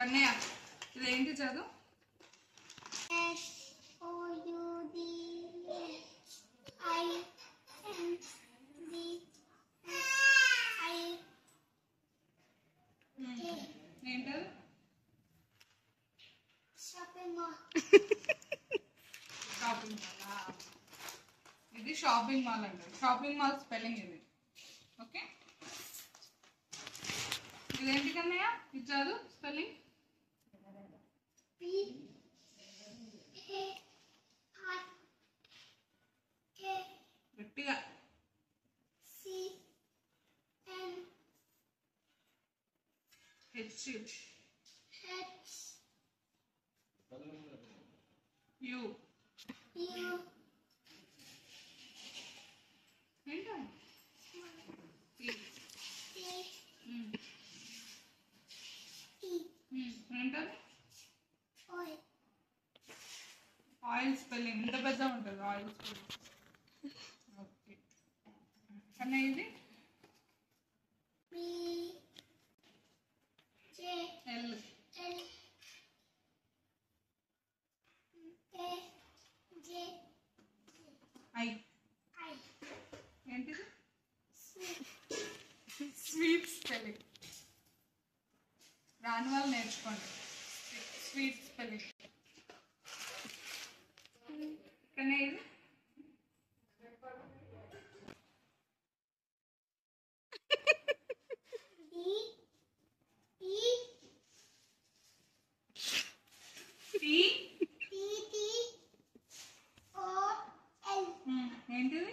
అన్నయ్య ఇదేంటి చదువు? ఏంటది? Shopping mall. ఇది షాపింగ్ మాల్ అంటారు. షాపింగ్ మాల్ స్పెల్లింగ్ ఇది. ఓకే, ఇదేంటి కన్నయ్య? ఇది చదువు స్పెల్లింగ్. గట్టిగా. హెచ్ యు ఏంటో ఏంటది? ఆయిల్ స్పెల్లింగ్ ఇంత పెద్ద ఉంటుంది. Oil spelling. ఓకే, కానీ ఇది ఎల్. ఐ ఏంటిది? Sweet spelling. రాని వాళ్ళు నేర్చుకోండి స్వీట్ స్పెల్లింగ్. కానీ ఇది ఏంటిది?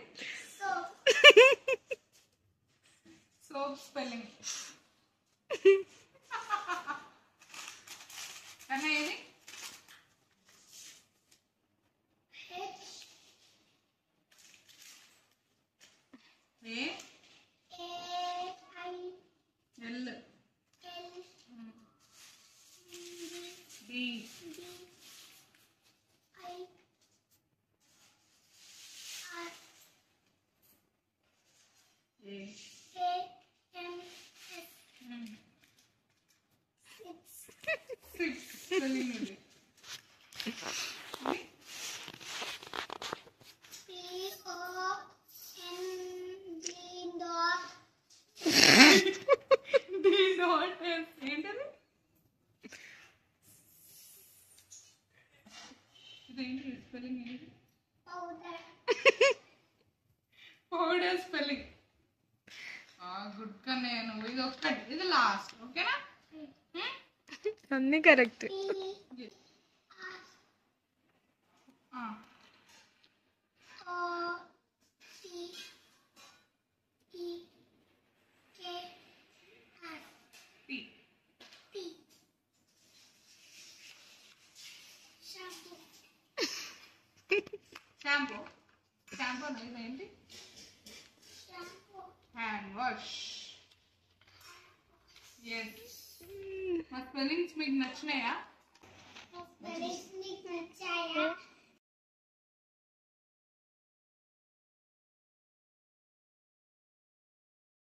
Soap spelling. కానీ ఇది ఏ ఎల్ డి స్పెల్లింగ్ ఇది. ఏంటది? ఇదేంటి స్పెల్లింగ్? ఏంటి? Powder spelling. గుడ్ కన్నయ్య నువ్వు. ఇది ఒక్కటి, ఇది లాస్ట్. ఓకేనా? అన్నీ కరెక్ట్. షాంపూ. షాంపూ ఇదేంటి? Hand wash. ఎస్. మా స్పెల్లింగ్స్ మీకు నచ్చినాయా?